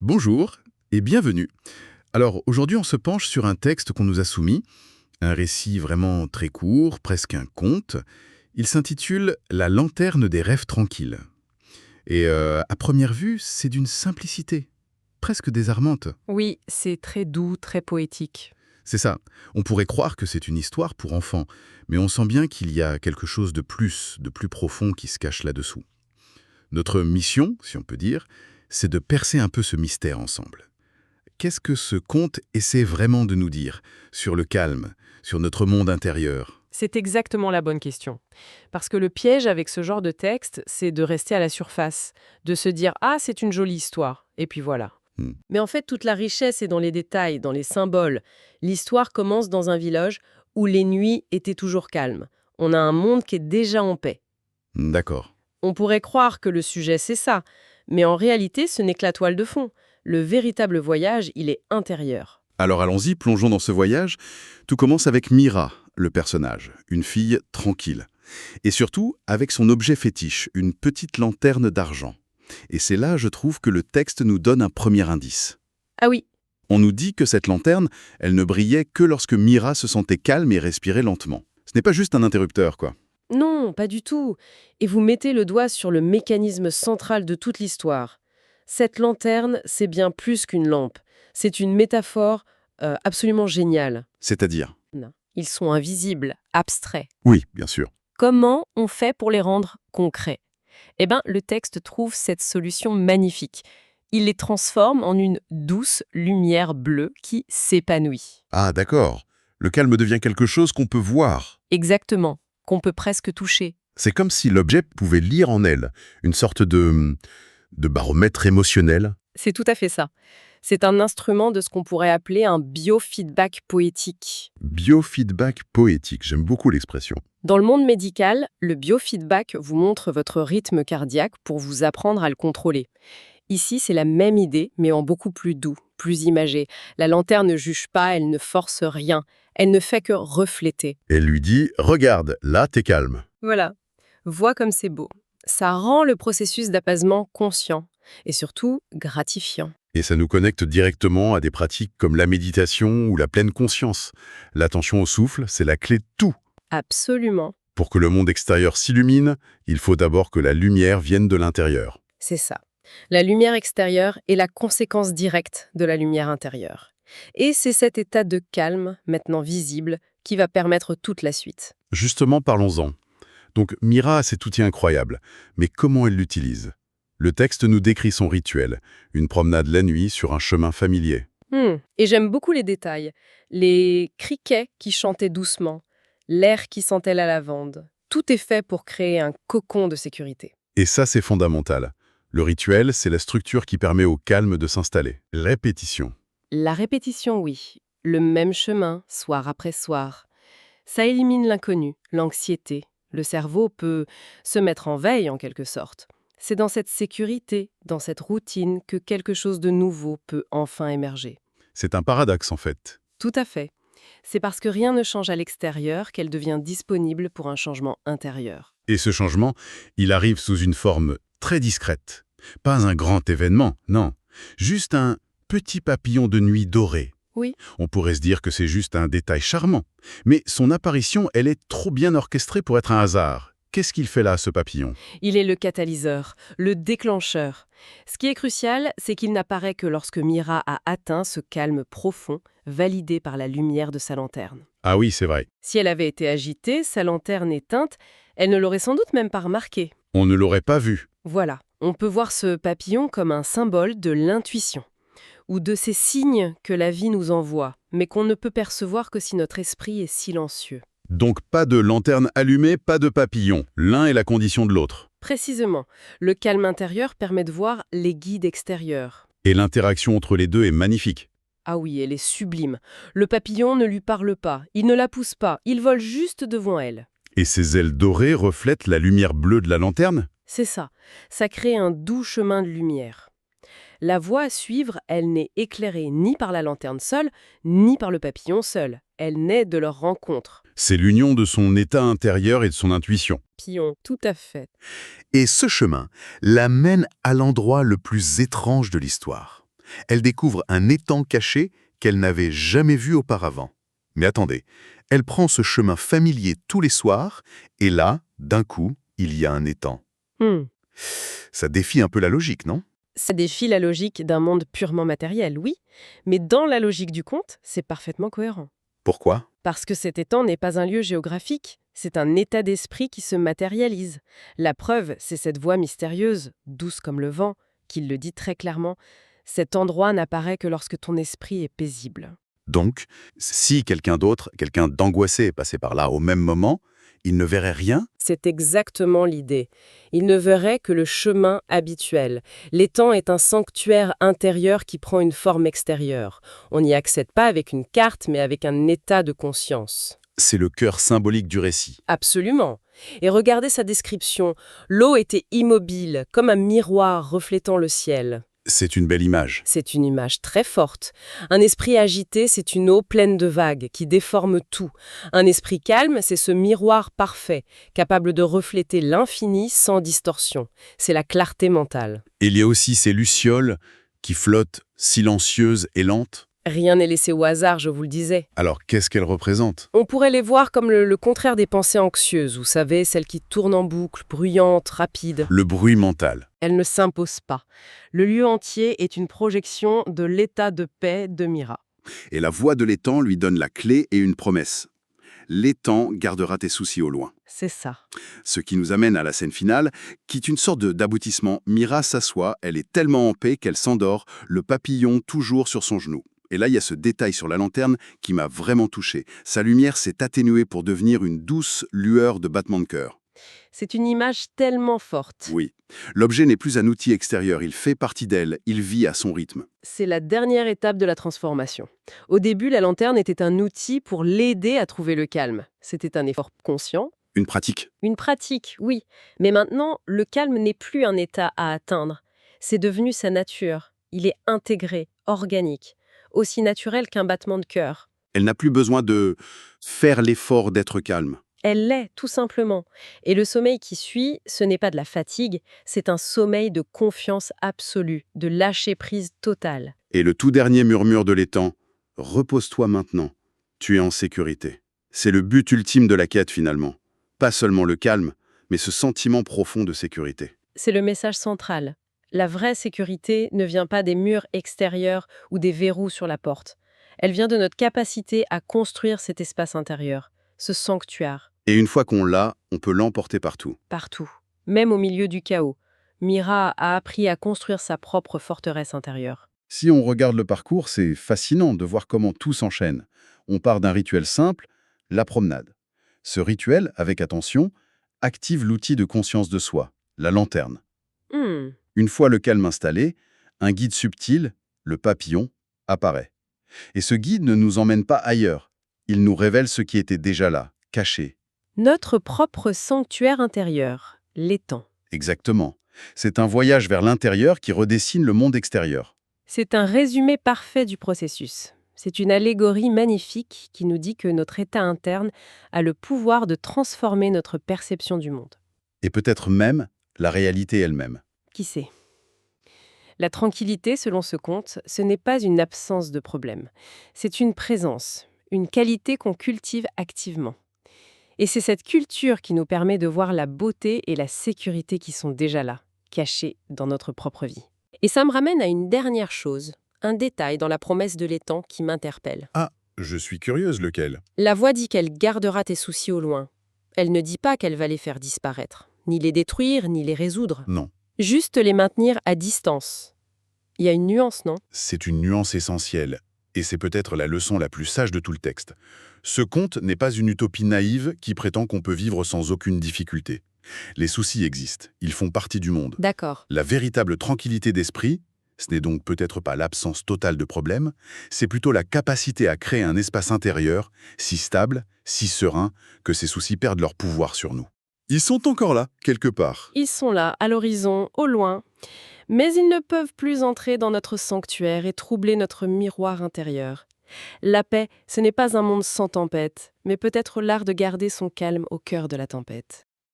Bonjour et bienvenue. Alors aujourd'hui on se penche sur un texte qu'on nous a soumis, un récit vraiment très court, presque un conte. Il s'intitule La lanterne des rêves tranquilles. Et à première vue, c'est d'une simplicité, presque désarmante. Oui, c'est très doux, très poétique. C'est ça, on pourrait croire que c'est une histoire pour enfants, mais on sent bien qu'il y a quelque chose de plus profond qui se cache là-dessous. Notre mission, si on peut dire, c'est de percer un peu ce mystère ensemble. Qu'est-ce que ce conte essaie vraiment de nous dire sur le calme, sur notre monde intérieur? C'est exactement la bonne question. Parce que le piège avec ce genre de texte, c'est de rester à la surface, de se dire «Ah, c'est une jolie histoire», et puis voilà. Hmm. Mais en fait, toute la richesse est dans les détails, dans les symboles. L'histoire commence dans un village où les nuits étaient toujours calmes. On a un monde qui est déjà en paix. D'accord. On pourrait croire que le sujet, c'est ça, mais en réalité, ce n'est que la toile de fond. Le véritable voyage, il est intérieur. Alors allons-y, plongeons dans ce voyage. Tout commence avec Mira, le personnage, une fille tranquille. Et surtout avec son objet fétiche, une petite lanterne d'argent. Et c'est là, je trouve, que le texte nous donne un premier indice. Ah oui, On nous dit que cette lanterne, elle ne brillait que lorsque Mira se sentait calme et respirait lentement. Ce n'est pas juste un interrupteur, quoi. non, pas du tout. Et vous mettez le doigt sur le mécanisme central de toute l'histoire. Cette lanterne, c'est bien plus qu'une lampe. C'est une métaphore absolument géniale. C'est-à-dire? Non. Ils sont invisibles, abstraits. Oui, bien sûr. Comment on fait pour les rendre concrets? Eh bien, le texte trouve cette solution magnifique. Il les transforme en une douce lumière bleue qui s'épanouit. Ah, d'accord. Le calme devient quelque chose qu'on peut voir. Exactement, qu'on peut presque toucher. C'est comme si l'objet pouvait lire en elle, une sorte de baromètre émotionnel. C'est tout à fait ça. C'est un instrument de ce qu'on pourrait appeler un biofeedback poétique. Biofeedback poétique, j'aime beaucoup l'expression. Dans le monde médical, le biofeedback vous montre votre rythme cardiaque pour vous apprendre à le contrôler. Ici, c'est la même idée, mais en beaucoup plus doux, plus imagé. La lanterne ne juge pas, elle ne force rien. Elle ne fait que refléter. Elle lui dit « Regarde, là, t'es calme Voilà. Vois comme c'est beau. Ça rend le processus d'apaisement conscient et surtout gratifiant. ». Et ça nous connecte directement à des pratiques comme la méditation ou la pleine conscience. L'attention au souffle, c'est la clé de tout. Absolument. Pour que le monde extérieur s'illumine, il faut d'abord que la lumière vienne de l'intérieur. C'est ça. La lumière extérieure est la conséquence directe de la lumière intérieure. Et c'est cet état de calme, maintenant visible, qui va permettre toute la suite. Justement, parlons-en. Donc, Mira a cet outil incroyable, mais comment elle l'utilise? Le texte nous décrit son rituel, une promenade la nuit sur un chemin familier. Et j'aime beaucoup les détails. Les criquets qui chantaient doucement, l'air qui sentait la lavande. Tout est fait pour créer un cocon de sécurité. Et ça, c'est fondamental. Le rituel, c'est la structure qui permet au calme de s'installer. Répétition. La répétition, oui. Le même chemin, soir après soir. Ça élimine l'inconnu, l'anxiété. Le cerveau peut se mettre en veille, en quelque sorte. C'est dans cette sécurité, dans cette routine, que quelque chose de nouveau peut enfin émerger. C'est un paradoxe, en fait. Tout à fait. C'est parce que rien ne change à l'extérieur qu'elle devient disponible pour un changement intérieur. Et ce changement, il arrive sous une forme très discrète. Pas un grand événement, non. Juste un petit papillon de nuit doré. Oui. On pourrait se dire que c'est juste un détail charmant. Mais son apparition, elle est trop bien orchestrée pour être un hasard. Qu'est-ce qu'il fait là, ce papillon? Il est le catalyseur, le déclencheur. Ce qui est crucial, c'est qu'il n'apparaît que lorsque Mira a atteint ce calme profond, validé par la lumière de sa lanterne. Ah oui, c'est vrai. Si elle avait été agitée, sa lanterne éteinte, elle ne l'aurait sans doute même pas remarqué. On ne l'aurait pas vu. Voilà, on peut voir ce papillon comme un symbole de l'intuition, ou de ces signes que la vie nous envoie, mais qu'on ne peut percevoir que si notre esprit est silencieux. Donc pas de lanterne allumée, pas de papillon. L'un est la condition de l'autre. Précisément, le calme intérieur permet de voir les guides extérieurs. Et l'interaction entre les deux est magnifique. Ah oui, elle est sublime. Le papillon ne lui parle pas, il ne la pousse pas, il vole juste devant elle. Et ses ailes dorées reflètent la lumière bleue de la lanterne? C'est ça, ça crée un doux chemin de lumière. La voie à suivre, elle n'est éclairée ni par la lanterne seule, ni par le papillon seul. Elle naît de leur rencontre. C'est l'union de son état intérieur et de son intuition. Papillon, tout à fait. Et ce chemin la mène à l'endroit le plus étrange de l'histoire. Elle découvre un étang caché qu'elle n'avait jamais vu auparavant. Mais attendez, elle prend ce chemin familier tous les soirs, et là, d'un coup, il y a un étang. Hmm. Ça défie un peu la logique, non? Ça défie la logique d'un monde purement matériel, oui, mais dans la logique du conte, c'est parfaitement cohérent. Pourquoi? Parce que cet étang n'est pas un lieu géographique, c'est un état d'esprit qui se matérialise. La preuve, c'est cette voix mystérieuse, douce comme le vent, qui le dit très clairement. Cet endroit n'apparaît que lorsque ton esprit est paisible. Donc, si quelqu'un d'autre, quelqu'un d'angoissé passait par là au même moment, il ne verrait rien? C'est exactement l'idée. Il ne verrait que le chemin habituel. L'étang est un sanctuaire intérieur qui prend une forme extérieure. On n'y accède pas avec une carte, mais avec un état de conscience. C'est le cœur symbolique du récit. Absolument. Et regardez sa description. L'eau était immobile, comme un miroir reflétant le ciel. C'est une belle image. C'est une image très forte. Un esprit agité, c'est une eau pleine de vagues qui déforme tout. Un esprit calme, c'est ce miroir parfait, capable de refléter l'infini sans distorsion. C'est la clarté mentale. Et il y a aussi ces lucioles qui flottent, silencieuses et lentes. Rien n'est laissé au hasard, je vous le disais. Alors, qu'est-ce qu'elles représentent? On pourrait les voir comme le contraire des pensées anxieuses, vous savez, celles qui tournent en boucle, bruyantes, rapides. Le bruit mental. Elles ne s'imposent pas. Le lieu entier est une projection de l'état de paix de Mira. Et la voix de l'étang lui donne la clé et une promesse. L'étang gardera tes soucis au loin. C'est ça. Ce qui nous amène à la scène finale, qui est une sorte d'aboutissement. Mira s'assoit, elle est tellement en paix qu'elle s'endort, le papillon toujours sur son genou. Et là, il y a ce détail sur la lanterne qui m'a vraiment touché. Sa lumière s'est atténuée pour devenir une douce lueur de battement de cœur. C'est une image tellement forte. Oui, l'objet n'est plus un outil extérieur, il fait partie d'elle, il vit à son rythme. C'est la dernière étape de la transformation. Au début, la lanterne était un outil pour l'aider à trouver le calme. C'était un effort conscient. Une pratique. Une pratique, oui. Mais maintenant, le calme n'est plus un état à atteindre. C'est devenu sa nature. Il est intégré, organique, aussi naturel qu'un battement de cœur. Elle n'a plus besoin de faire l'effort d'être calme. Elle l'est, tout simplement. Et le sommeil qui suit, ce n'est pas de la fatigue, c'est un sommeil de confiance absolue, de lâcher-prise totale. Et le tout dernier murmure de l'étang, « Repose-toi maintenant, tu es en sécurité ». C'est le but ultime de la quête finalement. Pas seulement le calme, mais ce sentiment profond de sécurité. C'est le message central. La vraie sécurité ne vient pas des murs extérieurs ou des verrous sur la porte. Elle vient de notre capacité à construire cet espace intérieur, ce sanctuaire. Et une fois qu'on l'a, on peut l'emporter partout. Partout, même au milieu du chaos. Mira a appris à construire sa propre forteresse intérieure. Si on regarde le parcours, c'est fascinant de voir comment tout s'enchaîne. On part d'un rituel simple, la promenade. Ce rituel, avec attention, active l'outil de conscience de soi, la lanterne. Hmm, Une fois le calme installé, un guide subtil, le papillon, apparaît. Et ce guide ne nous emmène pas ailleurs. Il nous révèle ce qui était déjà là, caché. Notre propre sanctuaire intérieur, l'étang. Exactement. C'est un voyage vers l'intérieur qui redessine le monde extérieur. C'est un résumé parfait du processus. C'est une allégorie magnifique qui nous dit que notre état interne a le pouvoir de transformer notre perception du monde. Et peut-être même la réalité elle-même. Qui sait? La tranquillité, selon ce conte, ce n'est pas une absence de problème. C'est une présence, une qualité qu'on cultive activement. Et c'est cette culture qui nous permet de voir la beauté et la sécurité qui sont déjà là, cachées dans notre propre vie. Et ça me ramène à une dernière chose, un détail dans la promesse de l'étang qui m'interpelle. Ah, je suis curieuse, lequel? La voix dit qu'elle gardera tes soucis au loin. Elle ne dit pas qu'elle va les faire disparaître, ni les détruire, ni les résoudre. Non. Juste les maintenir à distance. Il y a une nuance, non? C'est une nuance essentielle, et c'est peut-être la leçon la plus sage de tout le texte. Ce conte n'est pas une utopie naïve qui prétend qu'on peut vivre sans aucune difficulté. Les soucis existent, ils font partie du monde. D'accord. La véritable tranquillité d'esprit, ce n'est donc peut-être pas l'absence totale de problèmes, c'est plutôt la capacité à créer un espace intérieur, si stable, si serein, que ces soucis perdent leur pouvoir sur nous. Ils sont encore là, quelque part. Ils sont là, à l'horizon, au loin. Mais ils ne peuvent plus entrer dans notre sanctuaire et troubler notre miroir intérieur. La paix, ce n'est pas un monde sans tempête, mais peut-être l'art de garder son calme au cœur de la tempête.